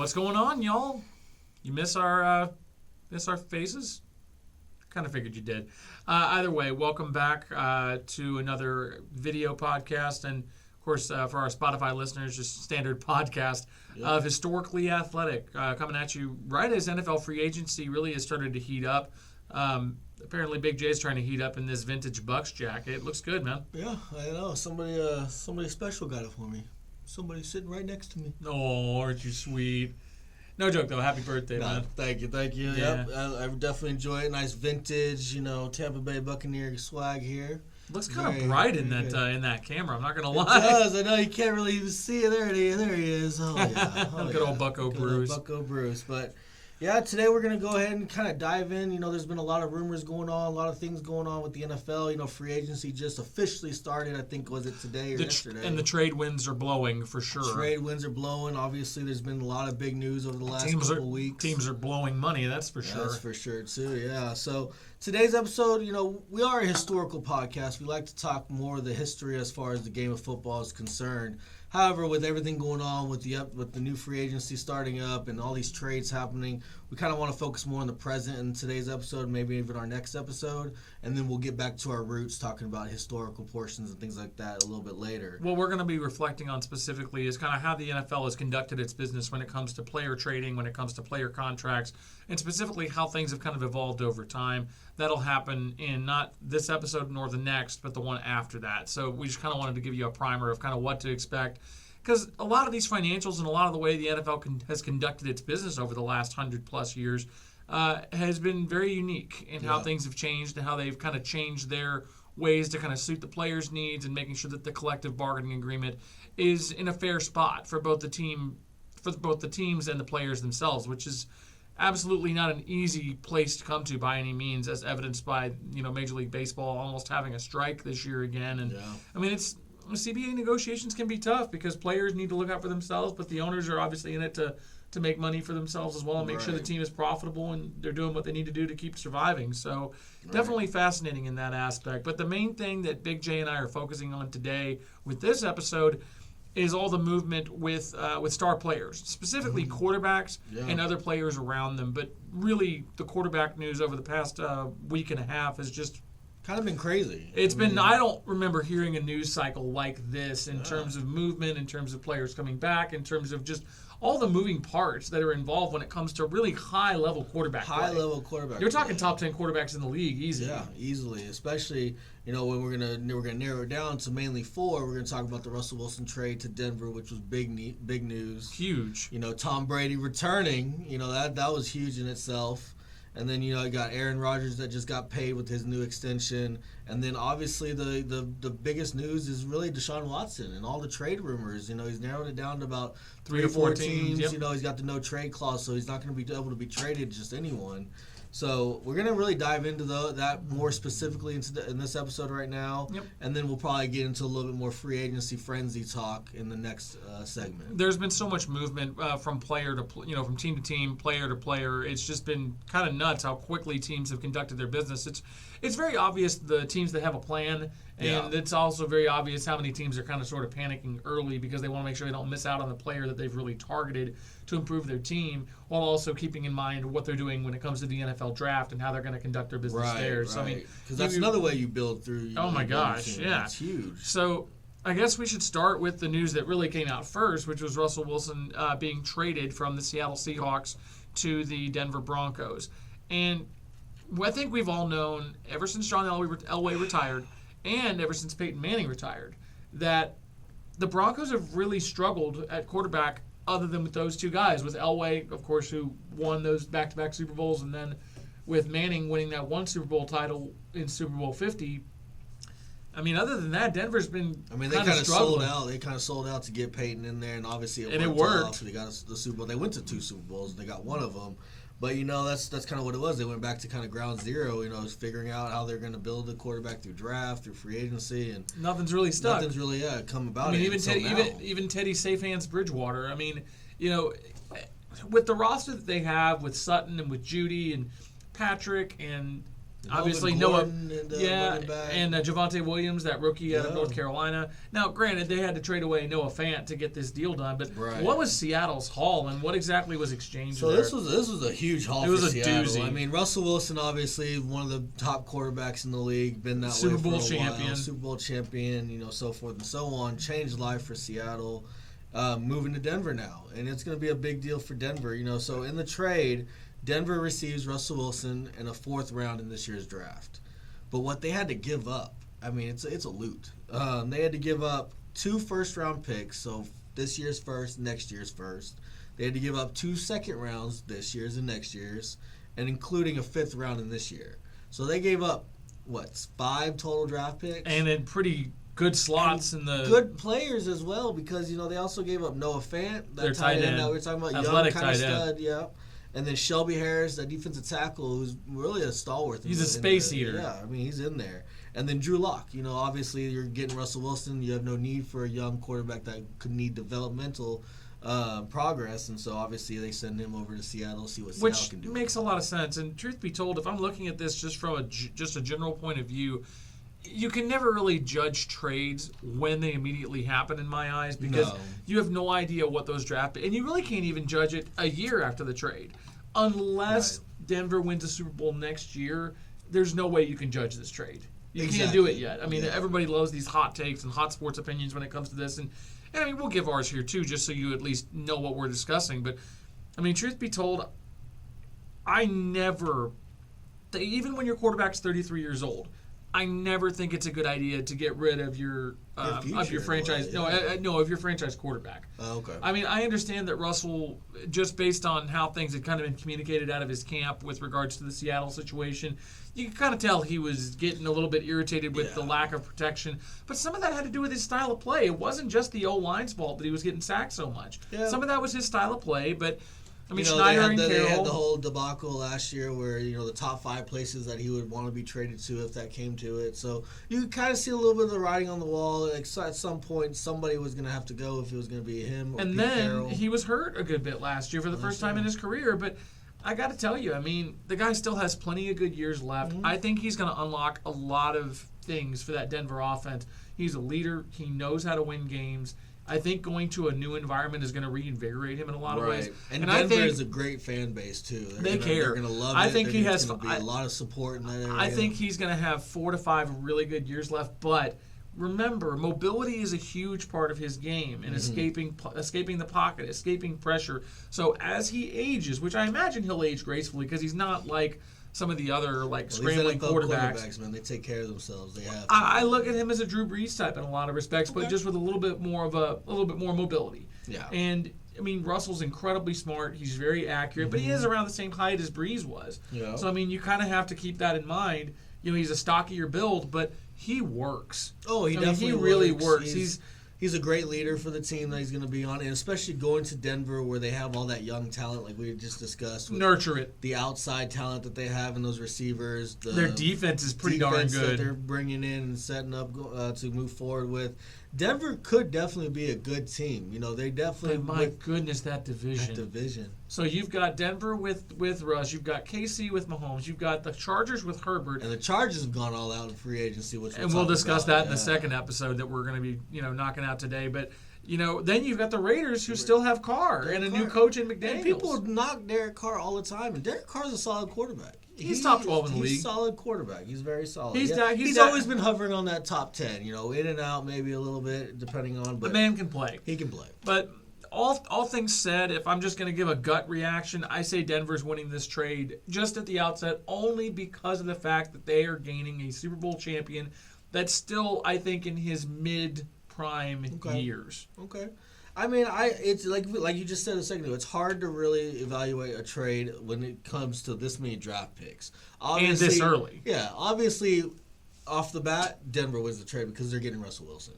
What's going on, y'all? You miss our faces? Kind of figured you did. Either way, welcome back to another video podcast, and of course, for our Spotify listeners, just standard podcast of Historically Athletic, coming at you right as NFL free agency really has started to heat up. Apparently, Big J's trying to heat up in this vintage Bucks jacket. It looks good, man. Yeah, I know. Somebody special got it for me. Somebody sitting right next to me. Oh, aren't you sweet? No joke, though. Happy birthday, man. Thank you. Yeah. Yep, I definitely enjoy it. Nice vintage, Tampa Bay Buccaneer swag here. Looks kind of bright in that camera. I'm not gonna lie. It does. I know you can't really even see it. There he is. Oh yeah. Good old Bucko Bruce. Bucko Bruce. But yeah, today we're gonna go ahead and kind of dive in. There's been a lot of rumors going on, a lot of things going on with the NFL. Free agency just officially started. I think was it today or yesterday? And the trade winds are blowing for sure. Trade winds are blowing. Obviously, there's been a lot of big news over the last couple weeks. Teams are blowing money. That's for sure. That's for sure too. Yeah. So today's episode, we are a historical podcast. We like to talk more of the history as far as the game of football is concerned. However, with everything going on with the new free agency starting up and all these trades happening, we kind of want to focus more on the present in today's episode, maybe even our next episode, and then we'll get back to our roots, talking about historical portions and things like that a little bit later. What we're going to be reflecting on specifically is kind of how the NFL has conducted its business when it comes to player trading, when it comes to player contracts, and specifically how things have kind of evolved over time. That'll happen in not this episode nor the next, but the one after that. So we just kind of wanted to give you a primer of kind of what to expect. Because a lot of these financials and a lot of the way the NFL has conducted its business over the last 100-plus years has been very unique in how things have changed and how they've kind of changed their ways to kind of suit the players' needs and making sure that the collective bargaining agreement is in a fair spot for both the teams and the players themselves, which is absolutely not an easy place to come to by any means, as evidenced by Major League Baseball almost having a strike this year again. And I mean, CBA negotiations can be tough because players need to look out for themselves, but the owners are obviously in it to make money for themselves as well and make sure the team is profitable and they're doing what they need to do to keep surviving. So definitely fascinating in that aspect. But the main thing that Big J and I are focusing on today with this episode is all the movement with star players, specifically quarterbacks and other players around them. But really, the quarterback news over the past week and a half has just kind of been crazy. I don't remember hearing a news cycle like this in terms of movement, in terms of players coming back, in terms of just all the moving parts that are involved when it comes to really high-level quarterback play. High-level quarterback You're talking top 10 quarterbacks in the league easily. Yeah, easily. Especially, when we're gonna narrow it down to mainly four. We're gonna talk about the Russell Wilson trade to Denver, which was big news. Huge. Tom Brady returning. That was huge in itself. And then, you got Aaron Rodgers that just got paid with his new extension. And then, obviously, the biggest news is really Deshaun Watson and all the trade rumors. He's narrowed it down to about 3 or 4 teams. Yep. He's got the no-trade clause, so he's not going to be able to be traded to just anyone. So we're going to really dive into that more specifically in this episode right now. Yep. And then we'll probably get into a little bit more free agency frenzy talk in the next segment. There's been so much movement from player to from team to team, player to player. It's just been kind of nuts how quickly teams have conducted their business. It's very obvious the teams that have a plan, and it's also very obvious how many teams are kind of sort of panicking early because they want to make sure they don't miss out on the player that they've really targeted to improve their team, while also keeping in mind what they're doing when it comes to the NFL draft and how they're going to conduct their business there. So because that's another way you build through. Oh my gosh, yeah, it's huge. So I guess we should start with the news that really came out first, which was Russell Wilson being traded from the Seattle Seahawks to the Denver Broncos. And I think we've all known ever since John Elway retired and ever since Peyton Manning retired that the Broncos have really struggled at quarterback other than with those two guys. With Elway, of course, who won those back-to-back Super Bowls, and then with Manning winning that one Super Bowl title in Super Bowl 50. I mean, other than that, Denver's been they kind of sold out. They kind of sold out to get Peyton in there, and obviously it worked. They got the Super Bowl. They went to 2 Super Bowls, and they got one of them. But, that's kind of what it was. They went back to kind of ground zero, figuring out how they're going to build the quarterback through draft, through free agency. And nothing's really stuck. Nothing's really, come about. I mean, even Teddy Safe Hands Bridgewater. I mean, with the roster that they have with Sutton and with Judy and Patrick and Obviously, Noah, and Javonte Williams, that rookie out of North Carolina. Now, granted, they had to trade away Noah Fant to get this deal done, but what was Seattle's haul, and what exactly was exchanged? So there? this was a huge haul. It was for a Seattle. doozy. I mean, Russell Wilson, obviously one of the top quarterbacks in the league, been that Super way Bowl for a champion, while. Super Bowl champion, so forth and so on. Changed life for Seattle. Moving to Denver now, and it's going to be a big deal for Denver. So in the trade, Denver receives Russell Wilson and a 4th round in this year's draft. But what they had to give up, I mean, it's a loot. They had to give up 2 first-round picks, so this year's first, next year's first. They had to give up 2 second rounds this year's and next year's, and including a 5th round in this year. So they gave up, 5 total draft picks? And in pretty good slots in the... Good players as well, because, they also gave up Noah Fant, that tight end that we were talking about, athletic young kind of stud, yeah. And then Shelby Harris, that defensive tackle, who's really a stalwart. He's a space eater. Yeah, I mean, he's in there. And then Drew Lock. Obviously you're getting Russell Wilson. You have no need for a young quarterback that could need developmental progress. And so obviously they send him over to Seattle, see what Seattle can do. Which makes a lot of sense. And truth be told, if I'm looking at this just from just a general point of view, you can never really judge trades when they immediately happen in my eyes because you have no idea what those draft and you really can't even judge it a year after the trade unless Denver wins a Super Bowl next year. There's no way you can judge this trade. You can't do it yet. I mean, everybody loves these hot takes and hot sports opinions when it comes to this, and I mean we'll give ours here too, just so you at least know what we're discussing. But I mean, truth be told, I never, even when your quarterback's 33 years old, I never think it's a good idea to get rid of your franchise. Of your franchise quarterback. Oh, okay. I mean, I understand that Russell, just based on how things had kind of been communicated out of his camp with regards to the Seattle situation, you could kind of tell he was getting a little bit irritated with the lack of protection. But some of that had to do with his style of play. It wasn't just the O-line's fault that he was getting sacked so much. Yeah. Some of that was his style of play, but I mean, Schneider and Carroll. They had the whole debacle last year where, the top 5 places that he would want to be traded to if that came to it. So you could kind of see a little bit of the writing on the wall. Like, at some point, somebody was going to have to go if it was going to be him or And Pete then Carroll. He was hurt a good bit last year for the first time in his career. But I got to tell you, I mean, the guy still has plenty of good years left. Mm-hmm. I think he's going to unlock a lot of things for that Denver offense. He's a leader. He knows how to win games. I think going to a new environment is going to reinvigorate him in a lot of ways. And Denver is a great fan base too. They care. They're going to love it. I think he has going to be a lot of support in that area. I think he's going to have 4 to 5 really good years left. But remember, mobility is a huge part of his game and escaping the pocket, escaping pressure. So as he ages, which I imagine he'll age gracefully because he's not like some of the other scrambling quarterbacks. Man, they take care of themselves. They have. I look at him as a Drew Brees type in a lot of respects, but just with a little bit more mobility. Yeah. And I mean, Russell's incredibly smart. He's very accurate, but he is around the same height as Brees was. Yeah. So I mean, you kind of have to keep that in mind. He's a stockier build, but he works. Oh, he definitely he really works. He's a great leader for the team that he's going to be on, and especially going to Denver where they have all that young talent like we just discussed. Nurture it. The outside talent that they have in those receivers. Their defense is pretty darn good. That they're bringing in and setting up to move forward with. Denver could definitely be a good team. They definitely. But my goodness, that division. So you've got Denver with Russ. You've got KC with Mahomes. You've got the Chargers with Herbert. And the Chargers have gone all out in free agency, and we'll discuss that in the second episode that we're going to be knocking out today. But then you've got the Raiders who still have Carr and a new coach in McDaniels. And people knock Derek Carr all the time, and Derek Carr's a solid quarterback. He's top 12 in the league. He's a solid quarterback. He's very solid. He's always been hovering on that top 10, in and out maybe a little bit depending on. But the man can play. He can play. But all things said, if I'm just going to give a gut reaction, I say Denver's winning this trade just at the outset only because of the fact that they are gaining a Super Bowl champion that's still, I think, in his mid-prime years. Okay. I mean, it's like you just said a second ago. It's hard to really evaluate a trade when it comes to this many draft picks. Obviously, and this early. Yeah, obviously, off the bat, Denver wins the trade because they're getting Russell Wilson.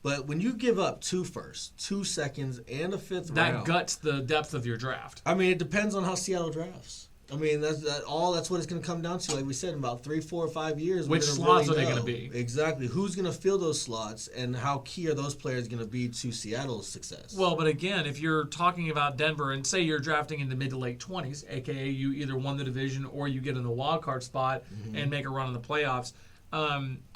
But when you give up 2 firsts, 2 seconds, and a 5th round, that guts the depth of your draft. I mean, it depends on how Seattle drafts. I mean, that's what it's going to come down to. Like we said, in about 3, 4, or 5 years, Which slots are they going to be? Exactly. Who's going to fill those slots, and how key are those players going to be to Seattle's success? Well, but again, if you're talking about Denver, and say you're drafting in the mid to late 20s, aka you either won the division or you get in the wild card spot and make a run in the playoffs.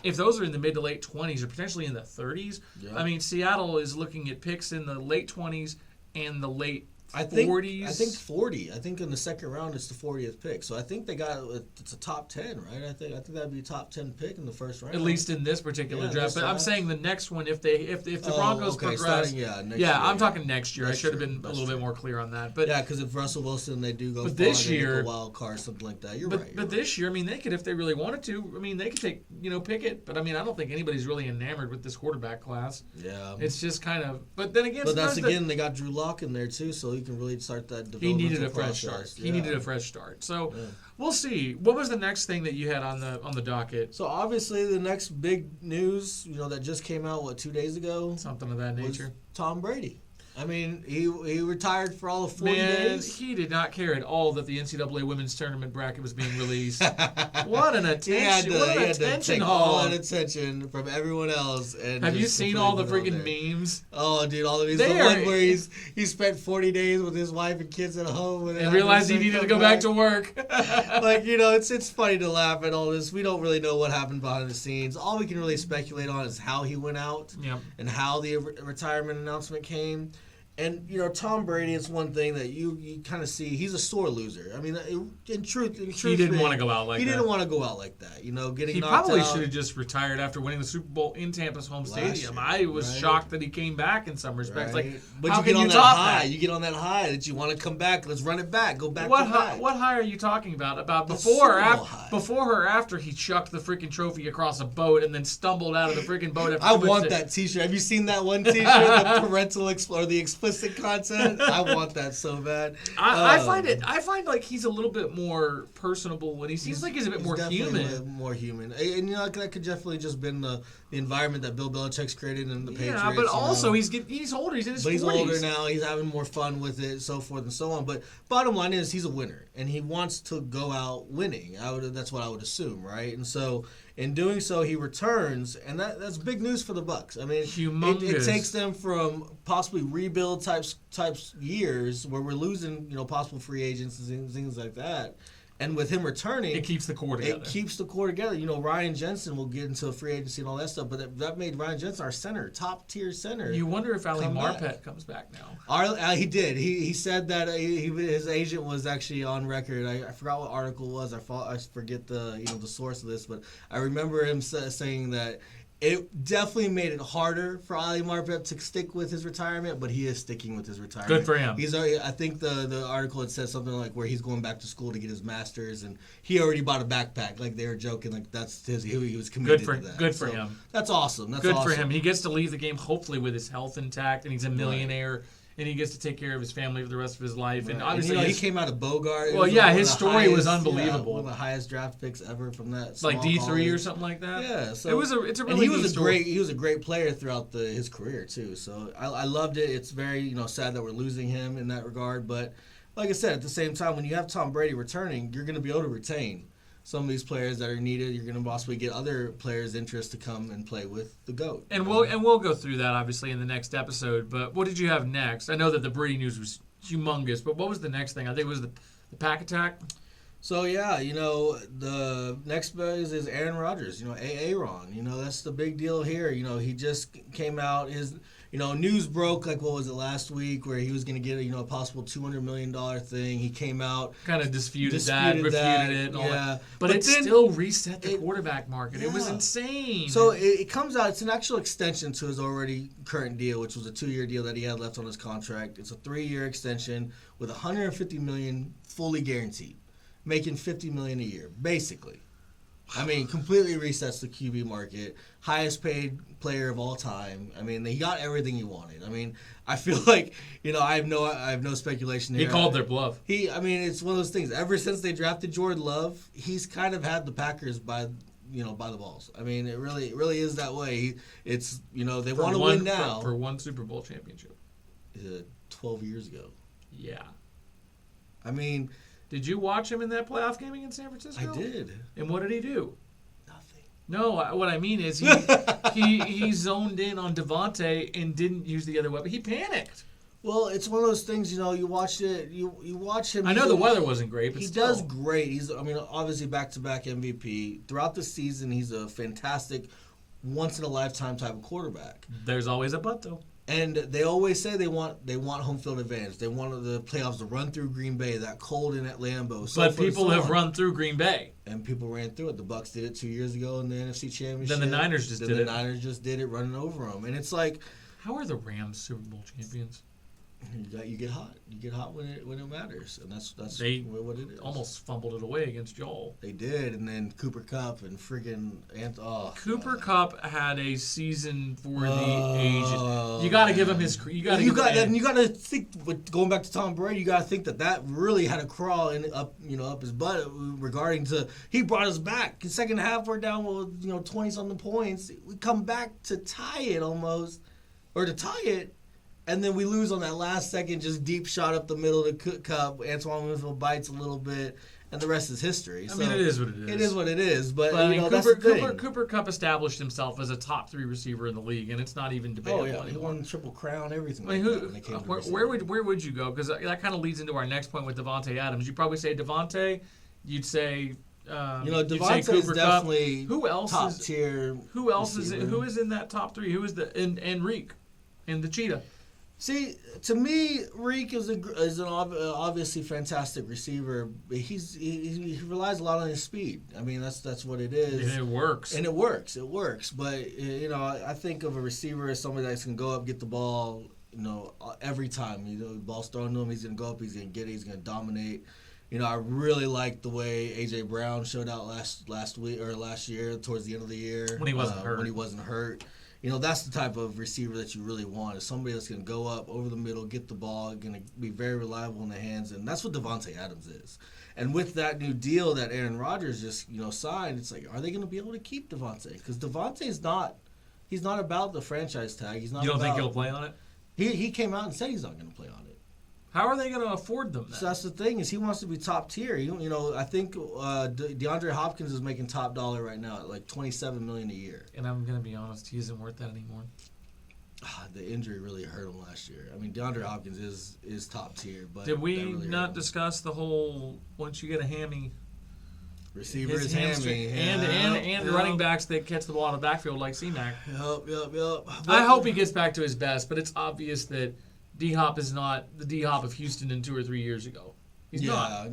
If those are in the mid to late 20s or potentially in the 30s, I mean, Seattle is looking at picks in the late 20s and the late 40s. I think 40. I think in the second round it's the 40th pick. So I think they got it's a top 10, right? I think that'd be a top 10 pick in the first round. At least in this particular draft. But I'm saying the next one, if the Broncos progress, next year, I'm talking next year. I should have been a little bit more clear on that. But yeah, because if Russell Wilson they do go, but this year, a wild card, something like that. But this year, I mean, they could, if they really wanted to. I mean, they could take Pickett. But I mean, I don't think anybody's really enamored with this quarterback class. Yeah, it's just kind of. But then again, but that's they got Drew Lock in there too, so you can really start that. He needed a fresh start. He needed a fresh start. So we'll see. What was the next thing that you had on the docket? So obviously the next big news, that just came out 2 days ago, something of that nature. Tom Brady. I mean, he retired for all of 40 days. He did not care at all that the NCAA women's tournament bracket was being released. What an attention! What an attention all that attention from everyone else. And have you seen all the freaking memes? Oh, dude, all of these. The one where he spent 40 days with his wife and kids at home and realized he needed to go back to work. It's funny to laugh at all this. We don't really know what happened behind the scenes. All we can really speculate on is how he went out and how the retirement announcement came. And, Tom Brady is one thing that you kind of see. He's a sore loser. I mean, in truth, he didn't want to go out like that. He didn't want to go out like that. Getting knocked out. He probably should have just retired after winning the Super Bowl in Tampa's home stadium. I was shocked that he came back in some respects. Right. Like, but how you get can on you that top high. that? You get on that high that you want to come back. Let's run it back. Go back. What high are you talking about? About before or after he chucked the freaking trophy across a boat and then stumbled out of the freaking boat after I want that T-shirt. Have you seen that one T-shirt, the parental or the explicit content? I want that so bad. I find like he's a little bit more personable when he seems like he's a bit more human. More human, and that could definitely just been the environment that Bill Belichick's created in the Patriots. Yeah, but also he's older. He's in his 40s. He's older now. He's having more fun with it, so forth and so on. But bottom line is he's a winner, and he wants to go out winning. That's what I would assume, right? And so in doing so, he returns, and that's big news for the Bucs. I mean, it takes them from possibly rebuild types years where we're losing, possible free agents and things like that. And with him returning, it keeps the core together. Ryan Jensen will get into free agency and all that stuff, but that made Ryan Jensen our center, top tier center. You wonder if Ali Marpet comes back now. He did. He said that his agent was actually on record. I forgot what article it was. I forget the source of this, but I remember him saying that it definitely made it harder for Ali Marpet to stick with his retirement, but he is sticking with his retirement. Good for him. I think the article had said something like where he's going back to school to get his master's, and he already bought a backpack. Like they were joking, like that's he was committed to that. Good for him. That's awesome. That's good awesome. for him. He gets to leave the game hopefully with his health intact, and he's a millionaire. Right. And he gets to take care of his family for the rest of his life. Right. And obviously, he came out of Bogart. Well, his story was unbelievable. One of the highest draft picks ever from that. Like D3 or something like that. Yeah, so it's a really neat story. He was a great player throughout his career too. So I loved it. It's very sad that we're losing him in that regard. But like I said, at the same time, when you have Tom Brady returning, you're going to be able to retain some of these players that are needed. You're going to possibly get other players' interest to come and play with the GOAT. And we'll go through that obviously in the next episode. But what did you have next? I know that the Brady news was humongous, but what was the next thing? I think it was the pack attack. So the next big is Aaron Rodgers. A-Aron. That's the big deal here. He just came out. His news broke, like, what was it, last week, where he was going to get a possible $200 million thing. He came out. Kind of disputed that, refuted it, and all that. But it then, still reset the quarterback market. Yeah. It was insane. So it comes out, it's an actual extension to his already current deal, which was a 2-year deal that he had left on his contract. It's a 3-year extension with $150 million fully guaranteed, making $50 million a year, basically. I mean, completely resets the QB market. Highest paid player of all time. I mean, he got everything he wanted. I mean, I feel like I have no speculation here. He called their bluff. It's one of those things. Ever since they drafted Jordan Love, he's kind of had the Packers by the balls. I mean, it really is that way. It's they want to win now for one Super Bowl championship. 12 years ago. Yeah. I mean, Did you watch him in that playoff game against San Francisco? I did. And what did he do? Nothing. No, what I mean is he zoned in on Davante and didn't use the other weapon. He panicked. Well, it's one of those things, you watch it, you watch him. I know the weather wasn't great, but he still. does great. Obviously back-to-back MVP. Throughout the season, he's a fantastic, once-in-a-lifetime type of quarterback. There's always a but, though. And they always say they want home field advantage. They want the playoffs to run through Green Bay, that cold in at Lambeau. But people have run through Green Bay. And people ran through it. The Bucs did it 2 years ago in the NFC Championship. Then the Niners just did it. The Niners just did it, running over them. And it's like, how are the Rams Super Bowl champions? You get hot. You get hot when it matters, and that's they what it is. Almost fumbled it away against Joel. They did, and then Cooper Kupp and friggin' Cooper Kupp had a season for the ages. You got to give him his. You got to think. With going back to Tom Brady, you got to think that really had to crawl up his butt regarding to he brought us back. The second half we're down with 20-something points. We come back to tie it almost, or to tie it. And then we lose on that last second, just deep shot up the middle to Kupp. Antoine Winfield bites a little bit, and the rest is history. I mean, it is what it is. It is what it is. But that's the thing. Cooper Kupp established himself as a top 3 receiver in the league, and it's not even debatable anymore. He won Triple Crown, everything. I mean, where would you go? Because that kind of leads into our next point with Davante Adams. You'd probably say Davante. You'd say. Davante is definitely who else top tier. Who else receiver. Who is in that top 3? Who is and Reek and the Cheetah? See, to me, Reek is an obviously fantastic receiver. But he relies a lot on his speed. I mean, that's what it is. And it works. It works. But I think of a receiver as somebody that can go up, get the ball, every time. The ball's thrown to him, he's gonna go up, he's gonna get it, he's gonna dominate. I really liked the way A.J. Brown showed out last week or last year, towards the end of the year when he wasn't hurt. That's the type of receiver that you really want, is somebody that's going to go up over the middle, get the ball, going to be very reliable in the hands, and that's what Davante Adams is. And with that new deal that Aaron Rodgers just signed, it's like, are they going to be able to keep Davante? Because Davante's he's not about the franchise tag. He's not. You don't think he'll play on it? He came out and said he's not going to play on it. How are they going to afford them then? So that's the thing, is he wants to be top tier. I think DeAndre Hopkins is making top dollar right now at like $27 million a year. And I'm going to be honest, he isn't worth that anymore. The injury really hurt him last year. I mean, DeAndre Hopkins is top tier, but did we really not discuss the whole once you get a hammy? Receiver is hammy. And running backs that catch the ball out of the backfield like C-Mac. Yep. I hope he gets back to his best, but it's obvious that D-Hop is not the D-Hop of Houston in 2 or 3 years ago. He's not.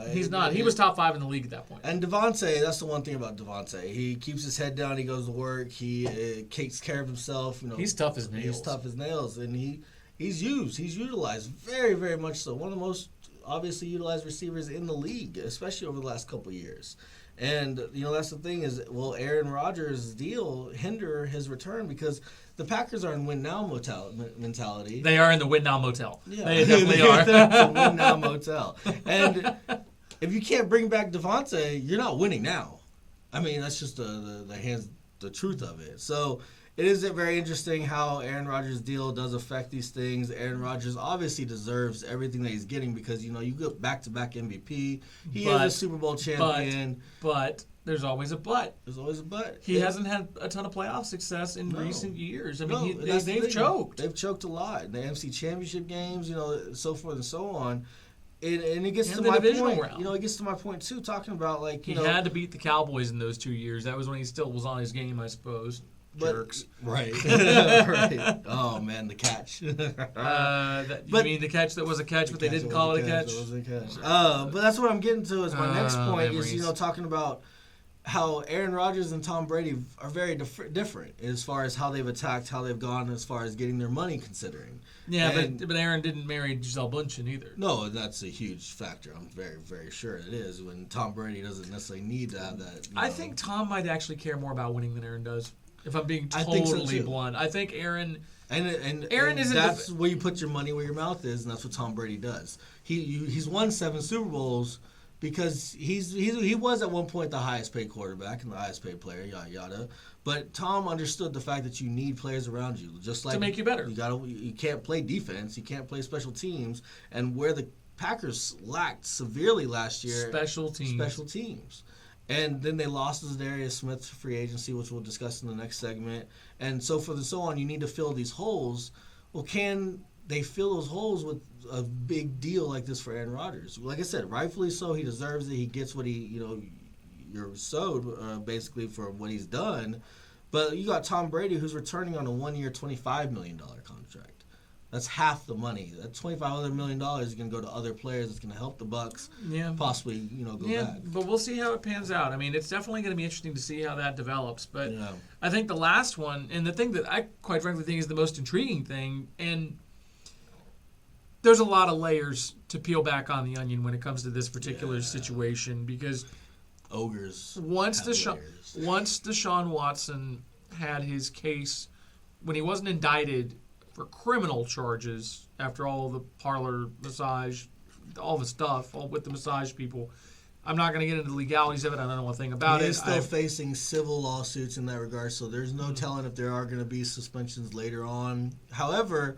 He's not. He was top 5 in the league at that point. And Davante, that's the one thing about Davante. He keeps his head down. He goes to work. He takes care of himself. He's tough as nails. And he's used. He's utilized very, very much so. One of the most obviously utilized receivers in the league, especially over the last couple of years. And, that's the thing is, will Aaron Rodgers' deal hinder his return? Because the Packers are in win-now mentality. They are in the win-now motel. Yeah. They definitely are. It's a win-now motel. And if you can't bring back Davante, you're not winning now. I mean, that's just the truth of it. So it is very interesting how Aaron Rodgers' deal does affect these things. Aaron Rodgers obviously deserves everything that he's getting because, you go back-to-back MVP. He is a Super Bowl champion. But there's always a but. There's always a but. He hasn't had a ton of playoff success in recent years. I mean, they've choked. They've choked a lot. The NFC Championship games, so forth and so on. And it gets to my point. Round. It gets to my point, too, talking about, he had to beat the Cowboys in those 2 years. That was when he still was on his game, I suppose. Jerks. Right. Right. Oh, man, the catch. You mean the catch that was a catch, but they didn't call it a catch? It was a catch. But that's what I'm getting to is my next point is, talking about how Aaron Rodgers and Tom Brady are very different as far as how they've attacked, how they've gone as far as getting their money considering. Yeah, but Aaron didn't marry Gisele Bundchen either. No, that's a huge factor. I'm very, very sure it is when Tom Brady doesn't necessarily need to have that. I think Tom might actually care more about winning than Aaron does. If I'm being totally blunt, I think Aaron. And Aaron isn't. That's where you put your money where your mouth is, and that's what Tom Brady does. He's won 7 Super Bowls because he was at one point the highest paid quarterback and the highest paid player, yada yada. But Tom understood the fact that you need players around you, just like to make you better. You can't play defense, you can't play special teams, and where the Packers lacked severely last year. Special teams. And then they lost Zadarius Smith to free agency, which we'll discuss in the next segment. And so forth and so on, you need to fill these holes. Well, can they fill those holes with a big deal like this for Aaron Rodgers? Like I said, rightfully so. He deserves it. He gets what you're sowed, basically, for what he's done. But you got Tom Brady, who's returning on a 1-year, $25 million contract. That's half the money. That $25 million is going to go to other players. It's going to help the Bucs possibly, go back. But we'll see how it pans out. I mean, it's definitely going to be interesting to see how that develops. But I think the last one, and the thing that I quite frankly think is the most intriguing thing, and there's a lot of layers to peel back on the onion when it comes to this particular situation, because ogres. Once Deshaun Watson had his case, when he wasn't indicted for criminal charges after all the parlor massage, all the stuff, all with the massage people. I'm not going to get into the legalities of it. I don't know a thing about it. He is still facing civil lawsuits in that regard, so there's no telling if there are going to be suspensions later on. However,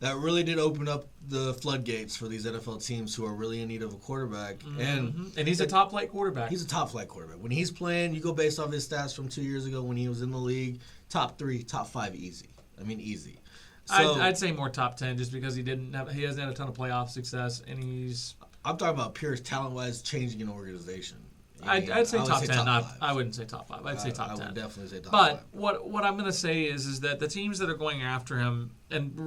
that really did open up the floodgates for these NFL teams who are really in need of a quarterback. And he's a top-flight quarterback. He's a top-flight quarterback. When he's playing, you go based off his stats from 2 years ago when he was in the league, top 3, top 5 easy. I mean, easy. So, I'd say more top 10 just because he hasn't had a ton of playoff success, and I'm talking about pure talent-wise changing an organization. I'd say top 10. Top 5. I wouldn't say top 5. I'd say top 10. I would definitely say top 5. But what I'm going to say is that the teams that are going after him, and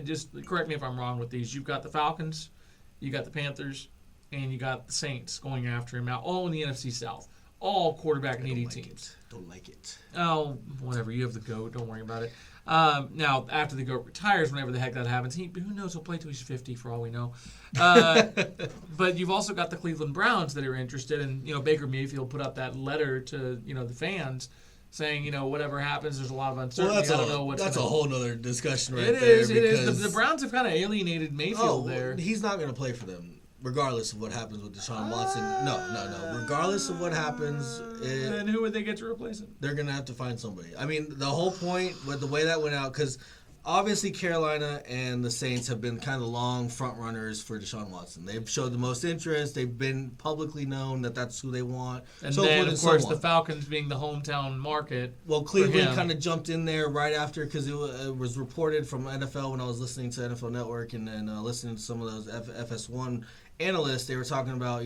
just correct me if I'm wrong with these, you've got the Falcons, you got the Panthers, and you got the Saints going after him now, all in the NFC South. All quarterback-needy teams. Don't like it. Oh, whatever. You have the GOAT. Don't worry about it. Now, after the GOAT retires, whenever the heck that happens, who knows? He'll play till he's 50 for all we know. But you've also got the Cleveland Browns that are interested, and Baker Mayfield put up that letter to the fans saying whatever happens, there's a lot of uncertainty. Well, I don't know what's. That's a whole nother discussion right there. It is. The Browns have kind of alienated Mayfield there. He's not going to play for them. Regardless of what happens with Deshaun Watson. No. Regardless of what happens. Then who would they get to replace him? They're going to have to find somebody. I mean, the whole point with the way that went out, because obviously Carolina and the Saints have been kind of long front runners for Deshaun Watson. They've showed the most interest. They've been publicly known that that's who they want. And then, of course, the Falcons being the hometown market. Well, Cleveland kind of jumped in there right after because it was reported from NFL when I was listening to NFL Network and then listening to some of those FS1 analysts. They were talking about,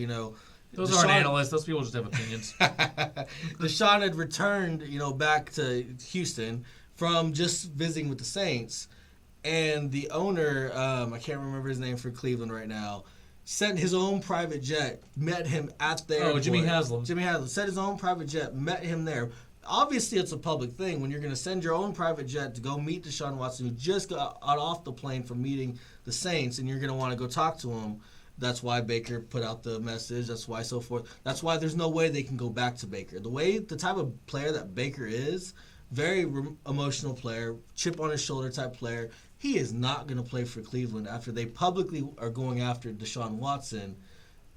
those aren't analysts. Those people just have opinions. Deshaun had returned, back to Houston from just visiting with the Saints, and the owner, I can't remember his name for Cleveland right now, sent his own private jet, met him at the airport. Jimmy Haslam. Sent his own private jet, met him there. Obviously, it's a public thing when you're going to send your own private jet to go meet Deshaun Watson, who just got off the plane from meeting the Saints, and you're going to want to go talk to him. That's why Baker put out the message. That's why so forth. That's why there's no way they can go back to Baker. The type of player that Baker is, very emotional player, chip on his shoulder type player. He is not going to play for Cleveland after they publicly are going after Deshaun Watson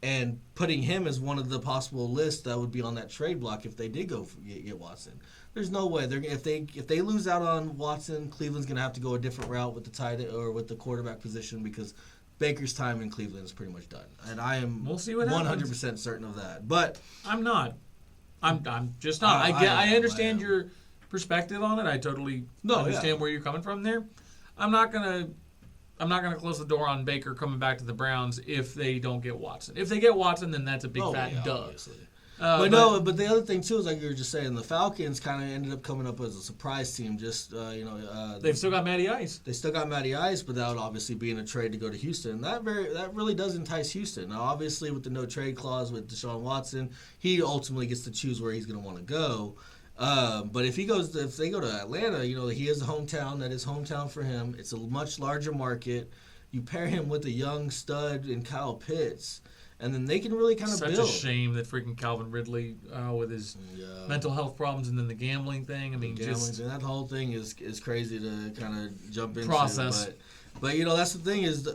and putting him as one of the possible lists that would be on that trade block if they did go get Watson. There's no way if they lose out on Watson, Cleveland's going to have to go a different route with the tight or with the quarterback position because Baker's time in Cleveland is pretty much done, and I am 100% certain of that. But I'm not. I'm just not. I understand your perspective on it. I totally understand where you're coming from there. I'm not gonna close the door on Baker coming back to the Browns if they don't get Watson. If they get Watson, then that's a big fat duh. Obviously. But the other thing too is like you were just saying, the Falcons kind of ended up coming up as a surprise team. Just they've still got Matty Ice. They still got Matty Ice, but that would obviously be in a trade to go to Houston. That really does entice Houston. Now, obviously, with the no trade clause with Deshaun Watson, he ultimately gets to choose where he's going to want to go. But if they go to Atlanta, he is a hometown. That is hometown for him. It's a much larger market. You pair him with a young stud in Kyle Pitts. And then they can really kind of build. Such a shame that freaking Calvin Ridley with his mental health problems and then the gambling thing. I mean, that whole thing is crazy to kind of jump into. Process. But that's the thing is,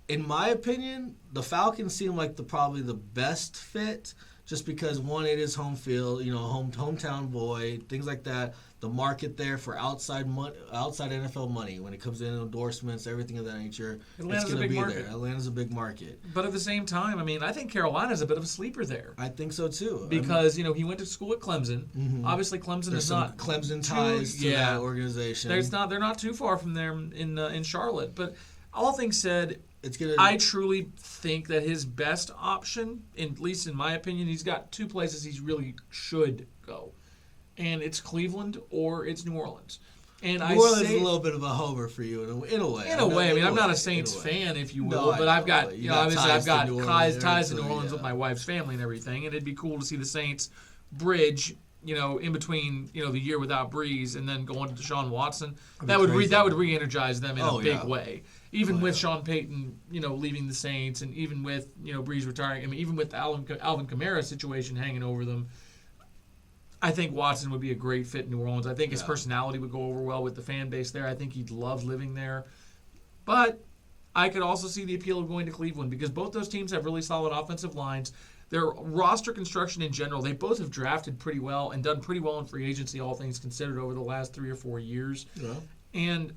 in my opinion, the Falcons seem like probably the best fit. Just because one, it is home field, hometown boy, things like that. the market there for outside NFL money when it comes in endorsements, everything of that nature. Atlanta's it's going to be market. there. Atlanta's a big market. But at the same time, I mean, I think Carolina's a bit of a sleeper there. I think so too. Because, he went to school at Clemson. Mm-hmm. Obviously, Clemson There's is some not Clemson ties to that organization. They're not too far from there in Charlotte. But all things said, it's I truly think that his best option, at least in my opinion, he's got two places he really should go. And it's Cleveland or it's New Orleans. And New Orleans is a little bit of a homer for you in a way. In a way. I mean, I'm not a Saints fan, if you will, but I've got, obviously I've got ties to New Orleans with my wife's family and everything, and it'd be cool to see the Saints bridge, in between, the year without Breeze and then going to Deshaun Watson. That would re-energize them in a big way. Even with Sean Payton, leaving the Saints, and even with, Breeze retiring. I mean, even with the Alvin Kamara situation hanging over them, I think Watson would be a great fit in New Orleans. I think his personality would go over well with the fan base there. I think he'd love living there. But I could also see the appeal of going to Cleveland because both those teams have really solid offensive lines. Their roster construction in general, they both have drafted pretty well and done pretty well in free agency, all things considered, over the last 3 or 4 years. Yeah. And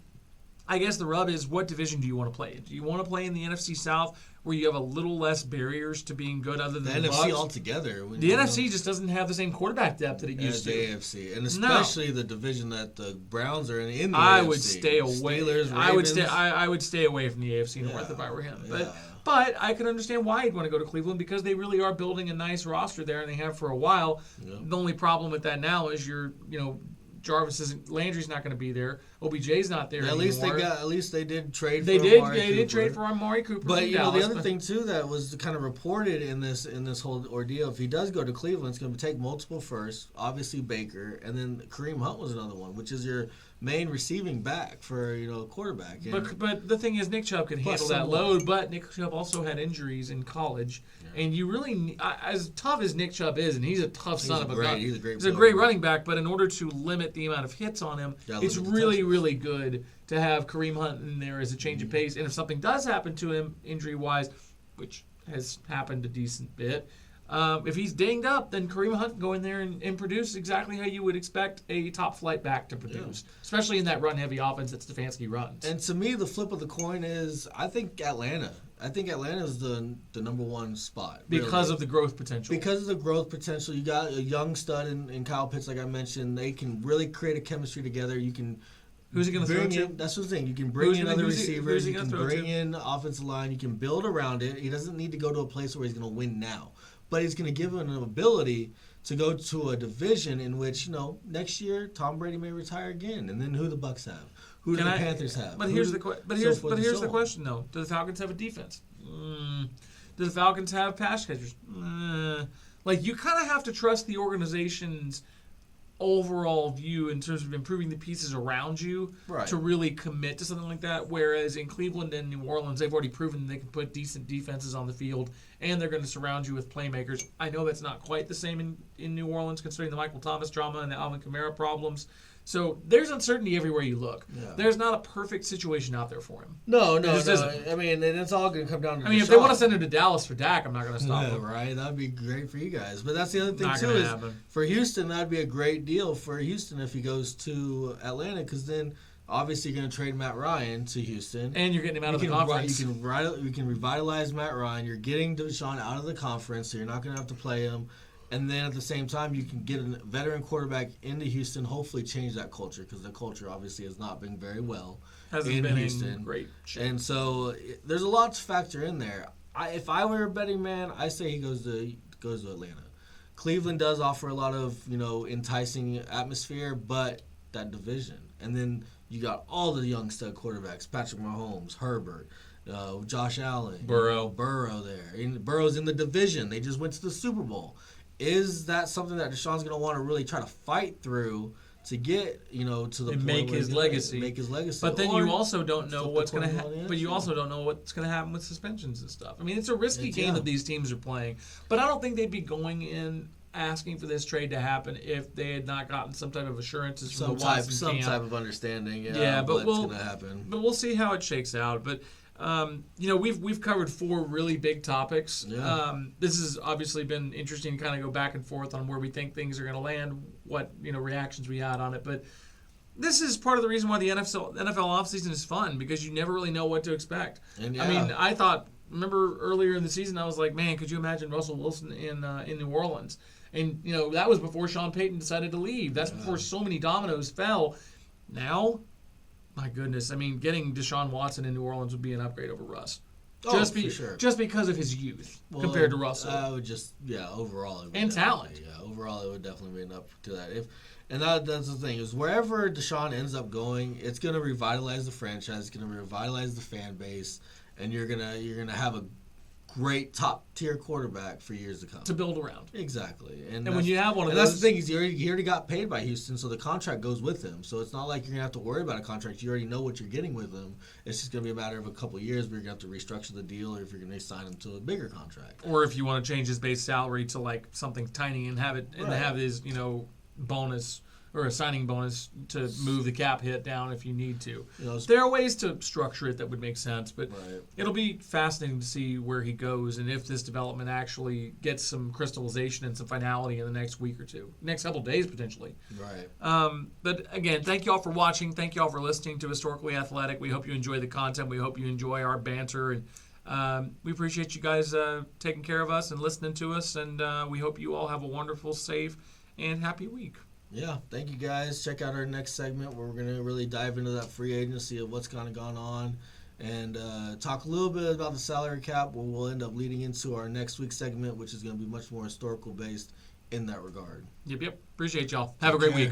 I guess the rub is, what division do you want to play in? Do you want to play in the NFC South, where you have a little less barriers to being good other than the NFC Bucs? Altogether? The NFC just doesn't have the same quarterback depth that it used to. The AFC, and especially the division that the Browns are in the I AFC. would stay away. Steelers, I would stay away from the AFC North if I were him. But I can understand why he'd want to go to Cleveland because they really are building a nice roster there, and they have for a while. Yeah. The only problem with that now is Landry's not going to be there. OBJ's not there anymore. At least they did trade. They did trade for Amari Cooper. But the other thing too that was kind of reported in this whole ordeal, if he does go to Cleveland, it's going to take multiple firsts. Obviously Baker, and then Kareem Hunt was another one, which is your main receiving back for quarterback. But the thing is, Nick Chubb could handle that load. But Nick Chubb also had injuries in college, and you really, as tough as Nick Chubb is, and he's a tough son of a gun. He's a great running back. But in order to limit the amount of hits on him, it's really good to have Kareem Hunt in there as a change of pace. And if something does happen to him injury-wise, which has happened a decent bit, if he's dinged up, then Kareem Hunt can go in there and produce exactly how you would expect a top-flight back to produce, especially in that run-heavy offense that Stefanski runs. And to me, the flip of the coin is, I think Atlanta is the number one spot. Because of the growth potential. Because of the growth potential. You got a young stud in Kyle Pitts, like I mentioned. They can really create a chemistry together. You can... Who's he going to throw to? That's the thing. You can bring in other receivers. You can bring in offensive line. You can build around it. He doesn't need to go to a place where he's going to win now. But he's going to give him an ability to go to a division in which, next year Tom Brady may retire again. And then who the Bucs have? Who do the Panthers have? But here's the question, though. Do the Falcons have a defense? Do the Falcons have pass catchers? You kind of have to trust the organization's overall view in terms of improving the pieces around you to really commit to something like that. Whereas in Cleveland and New Orleans, they've already proven they can put decent defenses on the field, and they're going to surround you with playmakers. I know that's not quite the same in New Orleans, considering the Michael Thomas drama and the Alvin Kamara problems. So there's uncertainty everywhere you look. Yeah. There's not a perfect situation out there for him. No. I mean, and it's all going to come down to if they want to send him to Dallas for Dak, I'm not going to stop them. Right? That'd be great for you guys. But that's the other thing, too, is for Houston, that'd be a great deal for Houston if he goes to Atlanta, because then obviously you're going to trade Matt Ryan to Houston. And you're getting him out of the conference. You can revitalize Matt Ryan. You're getting Deshaun out of the conference, so you're not going to have to play him. And then at the same time, you can get a veteran quarterback into Houston, hopefully change that culture, because the culture obviously has not been very well in Houston. Great shape. And so there's a lot to factor in there. If I were a betting man, I say he goes to Atlanta. Cleveland does offer a lot of enticing atmosphere, but that division. And then you got all the young stud quarterbacks: Patrick Mahomes, Herbert, Josh Allen, Burrow there. And Burrow's in the division. They just went to the Super Bowl. Is that something that Deshaun's going to want to really try to fight through to get, to the point make his legacy? Make his legacy. But then you also don't know what's going to happen. But you also don't know what's going to happen with suspensions and stuff. I mean, it's a risky game that these teams are playing. But I don't think they'd be going in asking for this trade to happen if they had not gotten some type of assurances from the Watson camp. Some type of understanding. But what's going to happen. But we'll see how it shakes out. But We've covered 4 really big topics. Yeah. This has obviously been interesting to kind of go back and forth on where we think things are going to land, what reactions we had on it. But this is part of the reason why the NFL offseason is fun, because you never really know what to expect. And I mean, remember earlier in the season, I was like, man, could you imagine Russell Wilson in New Orleans? And, that was before Sean Payton decided to leave. That's before so many dominoes fell. Now, my goodness, I mean, getting Deshaun Watson in New Orleans would be an upgrade over Russ. For sure. Just because of his youth compared to Russell. I would overall. And talent. Overall, it would definitely be an up to that. That's the thing, is wherever Deshaun ends up going, it's going to revitalize the franchise, it's going to revitalize the fan base, and you're gonna have a great top-tier quarterback for years to come. To build around. Exactly. And when you have one of those... And that's the thing, is he already got paid by Houston, so the contract goes with him. So it's not like you're going to have to worry about a contract. You already know what you're getting with him. It's just going to be a matter of a couple of years where you're going to have to restructure the deal, or if you're going to sign him to a bigger contract. Or if you want to change his base salary to like something tiny and have his, bonus or a signing bonus to move the cap hit down if you need to. There are ways to structure it that would make sense, but it'll be fascinating to see where he goes and if this development actually gets some crystallization and some finality in the next week or two, next couple of days potentially. Right. But again, thank you all for watching. Thank you all for listening to Historically Athletic. We hope you enjoy the content. We hope you enjoy our banter, and we appreciate you guys taking care of us and listening to us, and we hope you all have a wonderful, safe, and happy week. Yeah, thank you guys. Check out our next segment where we're going to really dive into that free agency of what's kind of gone on and talk a little bit about the salary cap, where we'll end up leading into our next week's segment, which is going to be much more historical based in that regard. Yep. Appreciate y'all. Have a great week.